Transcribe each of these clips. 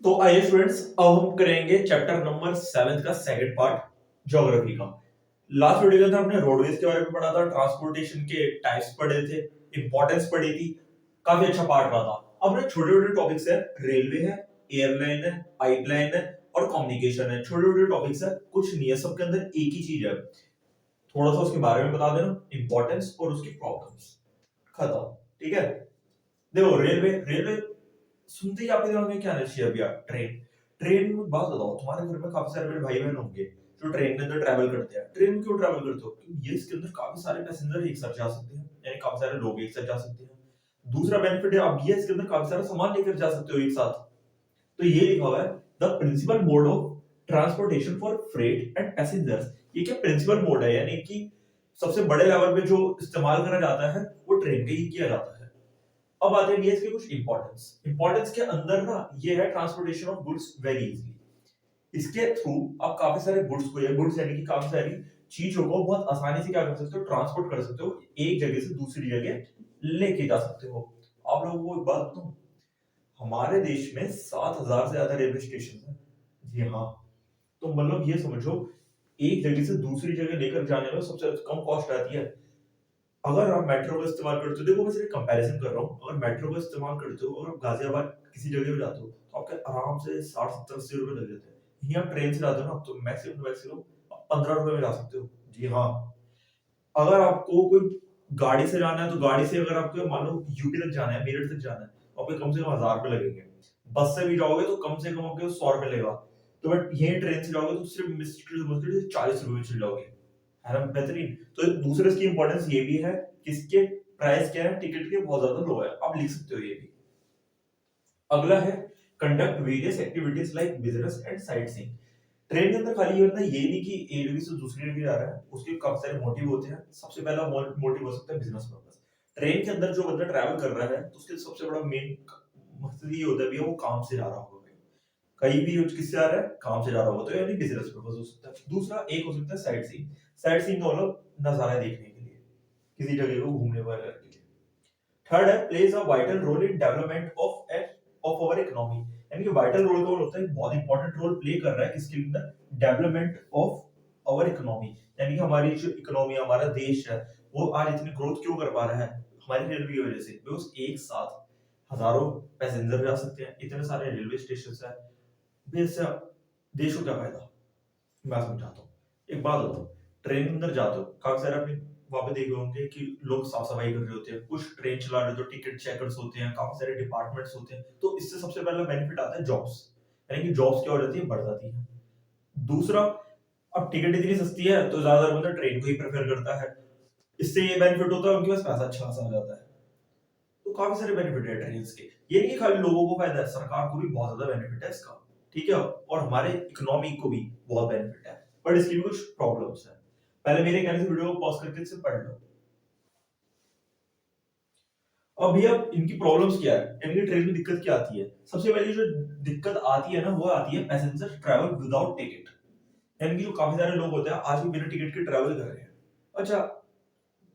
तो आइए स्टूडेंट्स, अब हम करेंगे चैप्टर नंबर 7 का सेकंड पार्ट, ज्योग्राफी का। लास्ट वीडियो के अंदर हमने रोडवेज के बारे में पढ़ा था, ट्रांसपोर्टेशन के टाइप्स पढ़े थे, इंपॉर्टेंस पढ़ी थी। काफी अच्छा पार्ट रहा था। अब ना छोटे छोटे टॉपिक्स है, रेलवे है, एयरलाइन है, पाइपलाइन है और कम्युनिकेशन है। छोटे छोटे टॉपिक्स है, कुछ नहीं है, सबके अंदर एक ही चीज है। थोड़ा सा उसके बारे में बता देना, इंपॉर्टेंस और उसकी प्रॉब्लम्स, खत्म। ठीक है। देखो, रेलवे रेलवे सुनते ही आपके दिमाग में क्या आना चाहिए? भैया ट्रेन। ट्रेन में बात बताओ, तुम्हारे घर में काफी सारे मेरे भाई बहन होंगे जो ट्रेन के अंदर ट्रैवल करते हैं। ट्रेन में क्यों ट्रैवल करते हो? क्योंकि ये इसके अंदर काफी सारे पैसेंजर एक साथ जा सकते हैं, यानी काफी सारे लोग एक साथ जा सकते हैं। दूसरा बेनिफिट है, आप ये इसके अंदर काफी सारा सामान लेकर जा सकते हो एक साथ। तो ये लिखा हुआ है, the principle mode of transportation for freight and passengers. ये क्या प्रिंसिपल मोड है, यानी कि सबसे बड़े लेवल पे जो इस्तेमाल करा जाता है वो ट्रेन का ही किया जाता है। अब आते हैं इसके कुछ इंपॉर्टेंस के अंदर ना, ये है transportation of goods very easily. इसके थ्रू आप काफी सारे गुड्स को, या गुड्स यानी कि काफी सारी चीजों को बहुत आसानी से क्या कर सकते हो, ट्रांसपोर्ट कर सकते हो, एक जगह से दूसरी जगह लेके जा सकते हो। आप लोगों को एक बात बताऊं, हमारे देश में 7,000 से ज्यादा रेलवे स्टेशन है। जी हाँ। तो मतलब ये समझो, एक जगह से दूसरी जगह लेकर जाने में सबसे कम कॉस्ट आती है। अगर आप मेट्रो का इस्तेमाल करते हो, देखो मैं सिर्फ कंपैरिजन कर रहा हूँ, अगर मेट्रो का इस्तेमाल करते हो और आप गाजियाबाद किसी जगह पे जाते हो तो आपके आराम से 60, 70, 80 रुपए लग जाते हैं। यहीं आप ट्रेन से जाते हो ना, तो मैक्सिमम 15 रुपए में जा सकते हो। जी हाँ। अगर आपको कोई गाड़ी से जाना है, तो गाड़ी से अगर आपको मान लो यूपी तक जाना है, मेरठ तक जाना है, तो आपको कम से कम 1000 रुपए लगेंगे। बस से भी जाओगे तो कम से कम आपको 100 रुपए लगेगा। तो बट यही ट्रेन से जाओगे तो सिर्फ मुश्किल से 40 रुपए में चल जाओगे। है ना बेहतरीन? तो दूसरे इसकी इंपॉर्टेंस ये भी है, किसके प्राइस क्या है टिकट के, बहुत ज्यादा लो है, आप लिख सकते हो ये भी। अगला है, conduct various activities like business and sight seeing. Train के अंदर खाली ये होता है ये नहीं कि एक जगह से दूसरी जगह जा रहा है, उसके काफी सारे मोटिव होते हैं। सबसे पहला मोटिव हो सकता है बिजनेस पर्पस। ट्रेन के अंदर जो बंदा ट्रैवल कर रहा है तो उसके सबसे बड़ा मेन मकसद ये होता है भैया वो काम से जा रहा होगा, कहीं भी किससे आ रहा है, काम से जा रहा होगा, तो यानी बिजनेस पर्पस हो सकता है। दूसरा एक हो सकता है साइट सीइंग। साइट सीइंग का मतलब नजारा देखने के लिए, किसी जगह को घूमने वगैरह के लिए। थर्ड है, plays a vital role in development of our economy. यानी कि वाइटल रोल का मतलब होता है बहुत इंपॉर्टेंट रोल प्ले कर रहा है किसके अंदर, डेवलपमेंट ऑफ आवर इकोनॉमी। यानी कि हमारी जो इकोनॉमी, हमारा देश है, वो आज इतनी ग्रोथ क्यों कर पा रहा है, हमारी रेलवे की वजह से। बिकॉज एक साथ हजारों पैसेंजर जा सकते हैं, इतने सारे रेलवे स्टेशन है, इससे देश को क्या फायदा, मैं समझाता हूँ। एक बात बताओ, ट्रेन के अंदर जाते हो, काफी सारे अपने वहां पे देखे होंगे कि लोग साफ सफाई कर रहे होते हैं, कुछ ट्रेन चला रहे होते हैं, टिकट चेकर्स होते हैं, काफी सारे डिपार्टमेंट्स होते हैं। तो इससे सबसे पहला बेनिफिट आता है जॉब्स, यानी कि जॉब्स क्या हो जाती है, बढ़ जाती है। दूसरा, अब टिकट इतनी सस्ती है तो ज्यादातर बंदा ट्रेन को ही प्रेफर करता है। इससे ये बेनिफिट होता है, उनके पास पैसा अच्छा खासा आ जाता है। तो काफी सारे बेनिफिट है ट्रेन के। ये नहीं कि खाली लोगों को फायदा है, सरकार को भी बहुत ज्यादा बेनिफिट है इसका। ठीक है, और हमारे इकोनॉमी को भी बहुत बेनिफिट है। बट इसकी भी कुछ प्रॉब्लम्स है। पहले मेरे कहने से वीडियो को पॉज करके इसे पढ़ लो। अब भैया इनकी प्रॉब्लम्स क्या है, इनकी ट्रेन में दिक्कत क्या आती है? सबसे पहले जो दिक्कत आती है ना, वो आती है पैसेंजर ट्रैवल विदाउट टिकट। यानी कि जो काफी सारे लोग होते हैं आज भी बिना टिकट के ट्रैवल कर रहे हैं। अच्छा,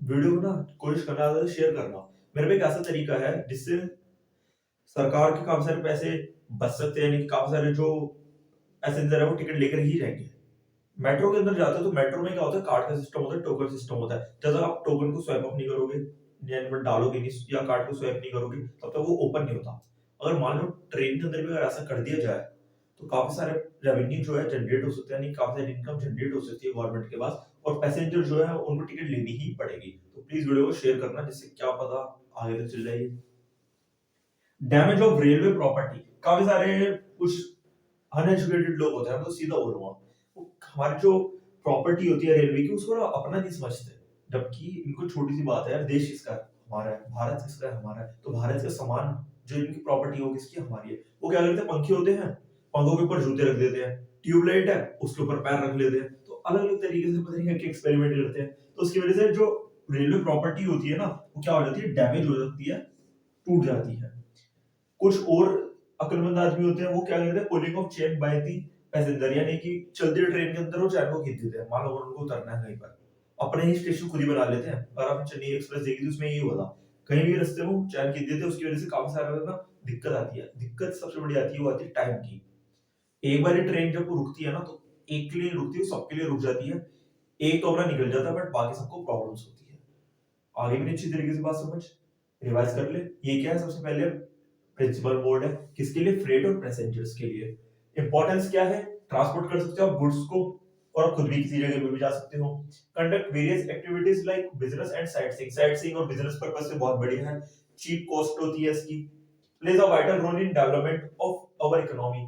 वीडियो को ना कोशिश करना शेयर करना। मेरे पे एक ऐसा तरीका है जिससे सरकार के काफी सारे पैसे बच सकते हैं, यानी कि काफी सारे जो पैसेंजर है वो टिकट लेकर ही रहेंगे। मेट्रो के अंदर जाते हो तो मेट्रो में क्या होता है, कार्ड का सिस्टम होता है, टोकन सिस्टम होता है। जब तक आप टोकन को स्वाइप अप नहीं करोगे, या डालोगे नहीं, या कार्ड को स्वाइप नहीं करोगे, तब तक वो ओपन नहीं होता। अगर मान लो ट्रेन के अंदर भी अगर ऐसा कर दिया जाए तो काफी सारे रेवेन्यू जो है जनरेट हो सकते हैं, यानी काफी सारी इनकम जनरेट हो सकती है गवर्नमेंट के पास, और पैसेंजर जो है उनको टिकट लेनी ही पड़ेगी। तो प्लीज वीडियो को शेयर करना, जिससे क्या पता आगे तक चल जाएगी। Damage of railway property. काफी सारे कुछ अनएजुकेटेड लोग होते हैं, तो सीधा बोलूंगा, वो हमारी जो प्रॉपर्टी होती है रेलवे की, उसको ना अपना नहीं समझते। जबकि इनको छोटी सी बात है यार, देश किसका है, हमारा है, भारत किसका है, हमारा है। तो भारत का सामान जो इनकी प्रॉपर्टी हो किसकी, हमारी है। वो क्या करते हैं, पंखे होते हैं, पंखों के ऊपर जूते रख देते हैं, ट्यूबलाइट है उसके ऊपर पैर रख लेते हैं। तो अलग अलग तरीके से पता नहीं क्या एक्सपेरिमेंट करते हैं। तो उसकी वजह से जो रेलवे प्रॉपर्टी होती है ना, वो क्या हो जाती है, डैमेज हो जाती है, टूट जाती है। कुछ और अक्लमंद आदमी होते हैं, वो क्या करते हैं, pulling of chain by the passenger, यानी कि चलती हुई ट्रेन के अंदर वो चैन को खींच देते हैं। मान लो अगर उनको उतरना है कहीं पर, अपने ही स्टेशन खुद ही बना लेते हैं। और आपने चेन्नई एक्सप्रेस देखी थी, उसमें यही हुआ था। कहीं भी रास्ते में चैन खींच देते हैं, उसकी वजह से काफी सारा ना दिक्कत आती है। दिक्कत सबसे बड़ी आती है, वो आती है टाइम की। एक बार ट्रेन जब वो रुकती है ना, तो एक के लिए नहीं रुकती, सबके लिए रुक जाती है। एक तो अपना निकल जाता है, बट बाकी सबको प्रॉब्लम्स होती है। आगे भी अच्छी तरीके से बात समझ, रिवाइज कर ले। ये क्या है, सबसे पहले प्रिंसिपल मोड है, किसके लिए, फ्रेट और पैसेंजर्स के लिए। इंपॉर्टेंस क्या है, ट्रांसपोर्ट कर सकते हो आप गुड्स को, और खुद भी किसी जगह पे भी जा सकते हो। Conduct various activities like business and sightseeing और बिजनेस पर्पस से बहुत बढ़िया है। चीप कॉस्ट होती है इसकी। Plays a vital role in development of our economy.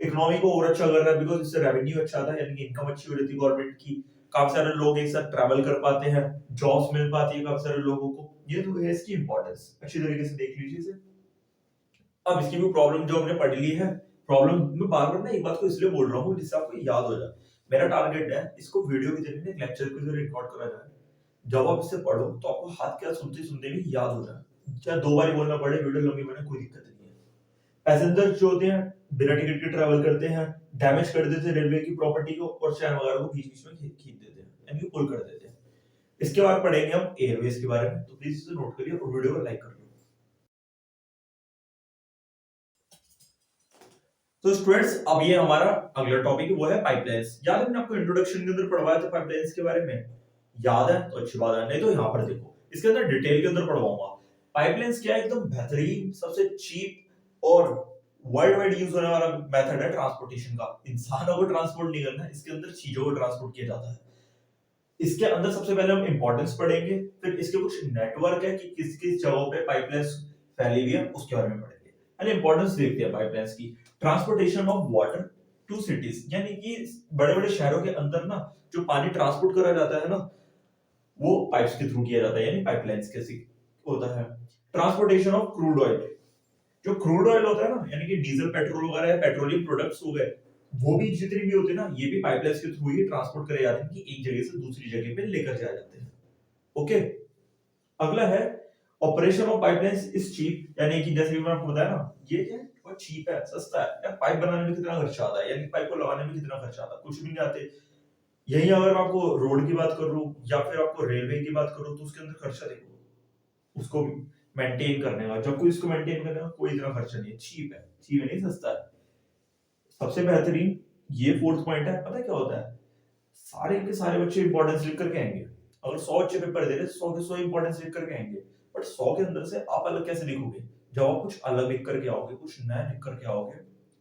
Economy को और अच्छा कर रहा है, बिकॉज इससे रेवेन्यू अच्छा आता है, यानी कि इनकम अच्छी हो जाती है गवर्नमेंट की। काफी सारे लोग एक साथ ट्रैवल कर पाते हैं, जॉब्स मिल पाती है काफी सारे लोगों को। ये तो है इसकी इंपॉर्टेंस, अच्छी तरीके से देख लीजिए इसे। अब इसकी भी प्रॉब्लम जो हमने पढ़ ली है, प्रॉब्लम मैं बार बार ना एक बात को इसलिए बोल रहा हूँ जिससे आपको याद हो जाए। मेरा टारगेट है इसको वीडियो की जरिए एक लेक्चर के जरिए रिकॉर्ड करा जाए। जब आप इसे पढ़ो तो आपको हाथ क्या सुनते सुनते भी याद हो जाए, चाहे 2 बार बोलना पड़े, वीडियो लंबी बने, कोई दिक्कत नहीं है। पैसेंजर जो होते हैं बिना टिकट के ट्रैवल करते हैं, डैमेज कर देते हैं रेलवे की प्रॉपर्टी को, और चैन वगैरह को बीच बीच में खींच देते हैं, यानी कि पुल कर देते हैं। इसके बाद पढ़ेंगे हम एयरवेज के बारे में, तो प्लीज इसे नोट करिए और वीडियो को लाइक कर लो। तो स्टूडेंट्स, अब ये हमारा अगला टॉपिक वो है पाइपलाइंस। याद है मैंने आपको इंट्रोडक्शन के अंदर पढ़वाया था पाइपलाइंस के बारे में? याद है तो अच्छी बात है, नहीं तो यहाँ पर देखो, इसके अंदर डिटेल के अंदर पढ़वाऊंगा। पाइपलाइंस क्या है, एकदम बेहतरीन, सबसे चीप और वर्ल्ड वाइड यूज होने वाला मेथड है ट्रांसपोर्टेशन का। इंसानों को ट्रांसपोर्ट नहीं करना है, इसके अंदर चीजों को ट्रांसपोर्ट किया जाता है। इसके अंदर सबसे पहले हम इंपॉर्टेंस पढ़ेंगे, फिर इसके कुछ नेटवर्क है कि किस किस जगहों पे पाइपलाइंस फैली हुई है उसके बारे में पढ़ेंगे। पहले इंपॉर्टेंस देखते हैं पाइपलाइंस की। Transportation of water to cities, यानी कि बड़े बड़े शहरों के अंदर ना जो पानी ट्रांसपोर्ट करा जाता है ना, वो पाइप्स के थ्रू किया जाता है, यानी पाइपलाइंस के होता है। ट्रांसपोर्टेशन ऑफ क्रूड ऑयल, जो क्रूड ऑयल होता है ना, यानी कि डीजल पेट्रोल वगैरह है, पेट्रोलियम प्रोडक्ट्स हो गए, वो भी जितने भी होते हैं ना, ये भी पाइपलाइंस के थ्रू ही ट्रांसपोर्ट करे जाते हैं कि एक जगह से दूसरी जगह पे लेकर जाए जाते हैं। ओके, अगला है operation of pipelines is cheap, यानी कि जैसे मैंने आपको बताया ना, ये क्या है, बहुत चीप है, सस्ता है। यार पाइप बनाने में कितना खर्चा आता है, यानी पाइप को लगाने में कितना खर्चा आता है, कुछ भी नहीं आते। यही अगर मैं आपको रोड की बात करूं या फिर आपको रेलवे की बात करूं, तो उसके अंदर खर्चा देखो, उसको मेंटेन करने का, जब कोई इसको मेंटेन करने का कोई इतना खर्चा नहीं है, चीप है, चीप है नहीं, सस्ता है। सबसे बेहतरीन ये फोर्थ पॉइंट है, पता है क्या होता है, सारे के सारे बच्चे इंपॉर्टेंस लिख करके आएंगे। अगर 100 बच्चे पेपर दे रहे, 100 के 100 इंपॉर्टेंस लिख करके आएंगे, बट 100 के अंदर से आप अलग कैसे लिखोगे, जब आप कुछ अलग लिख करके आओगे, कुछ नया लिख करके आओगे,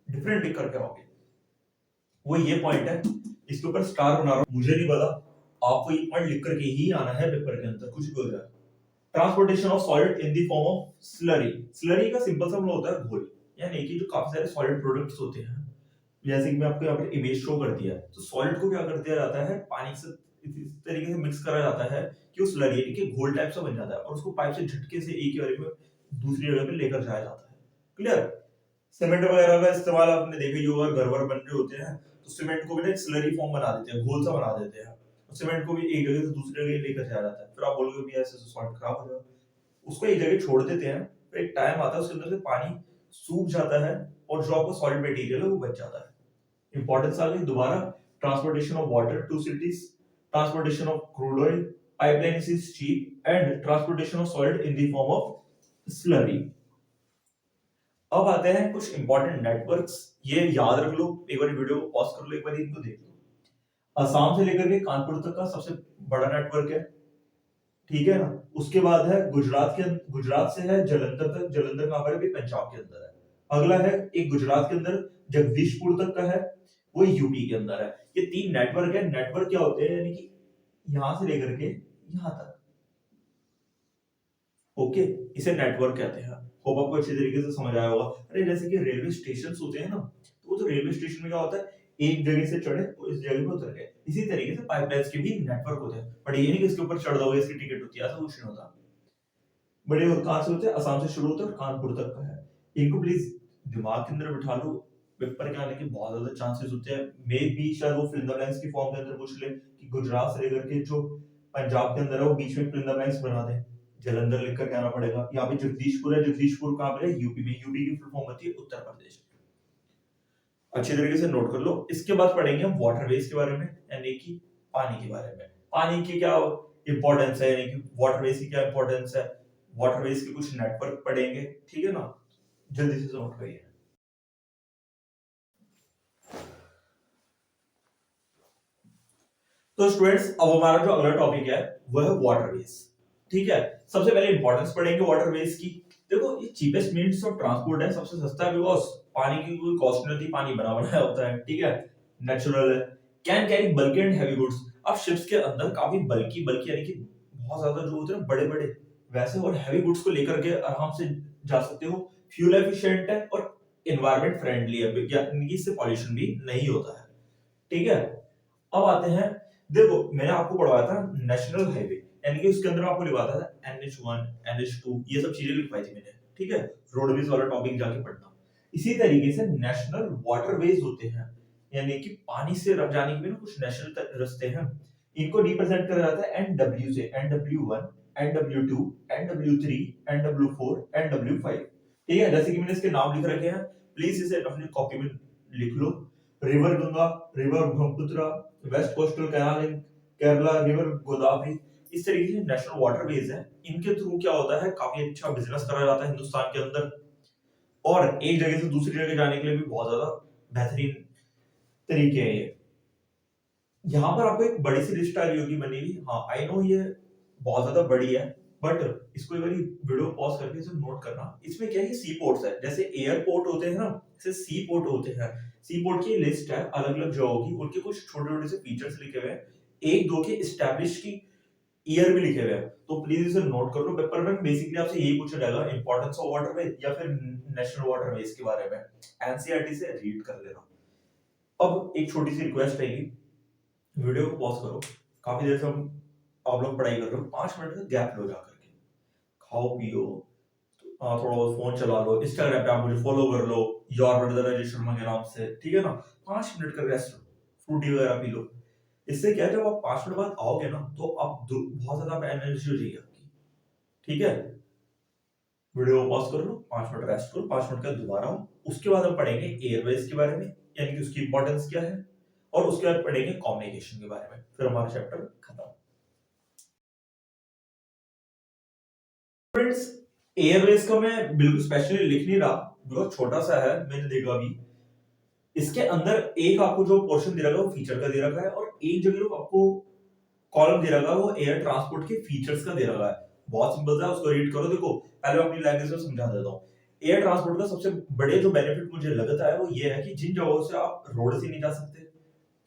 डिफरेंट लिख करके आओगे। वो ये पॉइंट है, इसके ऊपर स्टार बना रहा हूं, मुझे नहीं पता, आपको ये पॉइंट लिख करके ही आना है पेपर के अंदर, कुछ भी हो जाए। Transportation of solid in the form of slurry. Slurry का सिंपल सा मतलब होता है घोल, यानी कि जो काफी सारे सॉलिड प्रोडक्ट्स होते हैं, जैसे कि मैं आपको यहाँ पे इमेज शो कर दिया है, तो सॉलिड को क्या कर दिया जाता है, पानी से इस तरीके से मिक्स करा जाता है कि वो स्लरी यानी कि घोल टाइप सा बन जाता है, और उसको पाइप से झटके से एक ही बारी में दूसरी जगह पे लेकर जाया जाता है। क्लियर? सीमेंट वगैरह का इस्तेमाल आपने देखा ही होगा, घर वर बन रहे होते हैं तो सीमेंट को भी ना एक स्लरी फॉर्म बना देते हैं, घोल सा बना देते हैं, और सीमेंट को भी एक जगह से दूसरी जगह लेकर जाया जाता है। फिर आप बोलोगे भी ऐसे सॉल्ट खराब हो जाएगा, उसको एक जगह छोड़ देते हैं, फिर एक टाइम आता है उसके अंदर से पानी सूख जाता है, और जो आपका सॉलिड मटेरियल है वो बच जाता है। इंपॉर्टेंस आ गई दोबारा। Transportation of water to cities, transportation of crude oil, pipeline is cheap, and transportation of solid in the form of slurry. अब आते हैं कुछ इंपॉर्टेंट नेटवर्क्स, ये याद रख लो, एक बार वीडियो को पॉज कर लो, एक बार इनको देख लो। असम से लेकर के कानपुर तक का सबसे बड़ा नेटवर्क है, ठीक है ना। उसके बाद है गुजरात से है जलंधर तक, जलंधर कहां पर है, पंजाब के अंदर है। अगला है एक गुजरात के अंदर जगदीशपुर तक का है, वो यूपी के अंदर है। ये 3 नेटवर्क है। नेटवर्क क्या होते हैं, यानी कि यहां से लेकर के यहां तक। ओके, इसे नेटवर्क कहते हैं। होप आपको अच्छे तरीके से समझ आया होगा। अरे जैसे कि रेलवे स्टेशन होते हैं ना, तो वो तो रेलवे स्टेशन में क्या होता है, एक जगह से चढ़े और इस जगह पे उतर गए। इसी तरीके से पाइपलाइंस के भी नेटवर्क होते हैं, बट ये नहीं कि इसके ऊपर चढ़ जाओगे इसकी टिकट होती है, ऐसा कुछ नहीं होता। बड़े कहां से होते हैं, असम से शुरू होते हैं और कानपुर तक का है। इनको प्लीज दिमाग के अंदर बिठा लो, पेपर के आने के बहुत ज्यादा चांसेस होते हैं। मे बी शायद वो फिल्म लाइंस की फॉर्म के अंदर पूछ ले कि गुजरात से लेकर के जो पंजाब के अंदर है वो बीच में फिल्म लाइंस बना दे, जलंधर लिख कर आना पड़ेगा। यहाँ पे जगदीशपुर है, जगदीशपुर कहाँ पर है, यूपी में। यूपी की फुल फॉर्म होती है उत्तर प्रदेश। अच्छी तरीके से नोट कर लो। इसके बाद पढ़ेंगे हम वाटरवेज के बारे में, यानी कि पानी के बारे में। पानी की क्या इंपॉर्टेंस है, यानी कि वाटरवेज की क्या इंपॉर्टेंस है, वाटरवेज के कुछ नेटवर्क पढ़ेंगे, ठीक है ना, जल्दी से समझ पाइए। तो स्टूडेंट्स अब हमारा जो अगला टॉपिक है वो है वाटरवेज, ठीक है। सबसे पहले इंपॉर्टेंस पढ़ेंगे वाटरवेज की। देखो ये चीपेस्ट मीन्स ऑफ ट्रांसपोर्ट है, सबसे सस्ता है, बिकॉज पानी की कोई कॉस्ट नहीं होती, पानी बना बनाया होता है, ठीक है, नेचुरल है। Can carry bulky and heavy goods. अब शिप्स के अंदर काफी बल्की बल्की यानी कि बहुत ज्यादा जो होते हैं बड़े बड़े वैसे और हैवी गुड्स को लेकर के आराम से जा सकते हो। फ्यूल एफिशिएंट है और एनवायरमेंट फ्रेंडली है, यानी कि इससे पॉल्यूशन भी नहीं होता है, ठीक है। अब आते हैं, देखो मैंने आपको पढ़वाया था नेशनल हाईवे, यानी कि उसके अंदर आपको लिखवाता था NH1 NH2 ये सब चीजें लिखवाई थी मैंने, ठीक है। रोडवेज वाला टॉपिक जाके पढ़ना। इसी तरीके से नेशनल वाटरवेज होते हैं, यानी कि पानी से जाने के भी ना कुछ नेशनल रास्ते हैं। इनको रिप्रेजेंट करा जाता है NW से, NW1 NW2 NW3 NW4 NW5, ठीक है। जैसे कि मैंने इसके नाम लिख रखे हैं, प्लीज इसे अपनी कॉपी में लिख लो। River Ganga, river Brahmaputra, west coastal canal in Kerala, river Godavari, इस तरीके से नेशनल वाटरवेज है। इनके थ्रू क्या होता है, काफी अच्छा बिजनेस करा जाता है हिंदुस्तान के अंदर, और एक जगह से दूसरी जगह जाने के लिए भी बहुत ज्यादा बेहतरीन तरीके हैं ये। यहाँ पर आपको एक बड़ी सी लिस्ट आ रही होगी बनी हुई, हाँ आई नो ये बहुत ज्यादा बड़ी है, बट इसको एक बार वीडियो पॉज करके इसे नोट करना। इसमें क्या है, सी पोर्ट्स है, जैसे एयरपोर्ट होते हैं ना, जैसे सी पोर्ट होते हैं। सी पोर्ट की लिस्ट है अलग अलग जगहों की, उनके कुछ छोटे छोटे से फीचर्स लिखे हुए हैं, एक दो के एस्टैब्लिश की ईयर भी लिखे हुए हैं, तो प्लीज इसे नोट कर लो। पेपर में बेसिकली आपसे यही पूछा जाएगा, इंपॉर्टेंस ऑफ वाटरवे या फिर नेशनल वाटरवेज के बारे में, एनसीईआरटी से रीड कर लेना। अब एक छोटी सी रिक्वेस्ट रहेगी, वीडियो को पॉज करो, काफी देर से आप लोग पढ़ाई कर रहे हो, 5 मिनट का गैप लो जाकर के, खाओ पियो, थोड़ा बहुत फोन चला लो, इंस्टाग्राम पे आप मुझे फॉलो कर लो, योर ब्रदर अजय शर्मा के नाम से, ठीक है ना। 5 मिनट का रेस्ट लो, फ्रूटी वगैरह पी लो। इससे क्या है, जब आप 5 मिनट बाद आओगे ना तो आप बहुत ज्यादा एनर्जी हो जाएगी आपकी, ठीक है। वीडियो को पॉज कर लो, 5 मिनट रेस्ट करो, 5 मिनट का दोबारा आओ। उसके बाद हम पढ़ेंगे एयरवेज के बारे में, यानी कि उसकी इंपॉर्टेंस क्या है, और उसके बाद पढ़ेंगे कम्युनिकेशन के बारे में, फिर हमारा चैप्टर खत्म। फ्रेंड्स एयरवेज का मैं बिल्कुल स्पेशली लिख नहीं रहा, बिकॉज छोटा सा है, मैंने देखा अभी। इसके अंदर एक आपको जो पोर्शन दे रखा है वो फीचर का दे रखा है, और एक जगह जो आपको कॉलम दे रखा है वो एयर ट्रांसपोर्ट के फीचर्स का दे रखा है। बहुत सिंपल सा, उसको रीड करो। देखो पहले अपनी लैंग्वेज में समझा देता हूँ। एयर ट्रांसपोर्ट का सबसे बड़े जो बेनिफिट मुझे लगता है वो ये है कि जिन जगहों से आप रोड से नहीं जा सकते,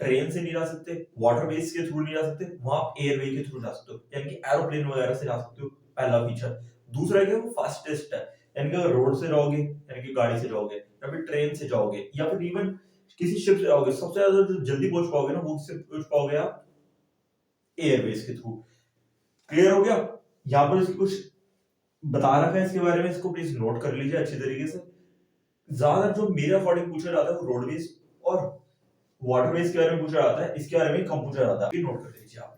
ट्रेन से नहीं जा सकते, वाटरवेज के थ्रू नहीं जा सकते, वहां आप एयरवे के थ्रू जा सकते हो, यानी कि एरोप्लेन वगैरह से जा सकते हो, पहला फीचर। दूसरा क्या है, वो फास्टेस्ट है, यानी कि अगर रोड से जाओगे यानी कि गाड़ी से जाओगे, या फिर ट्रेन से जाओगे, या फिर इवन किसी शिप से जाओगे, सबसे ज्यादा जो जल्दी पहुंच पाओगे ना वो किससे पहुंच पाओगे आप, एयरवेज के थ्रू। क्लियर हो गया। यहाँ पर इसकी कुछ बता रखा है इसके बारे में, इसको प्लीज नोट कर लीजिए अच्छी तरीके से। ज्यादा जो मेरे अकॉर्डिंग पूछा जाता है वो रोडवेज और वाटरवेज के बारे में पूछा जाता है, इसके बारे में कम पूछा जाता है, नोट कर लीजिए आप।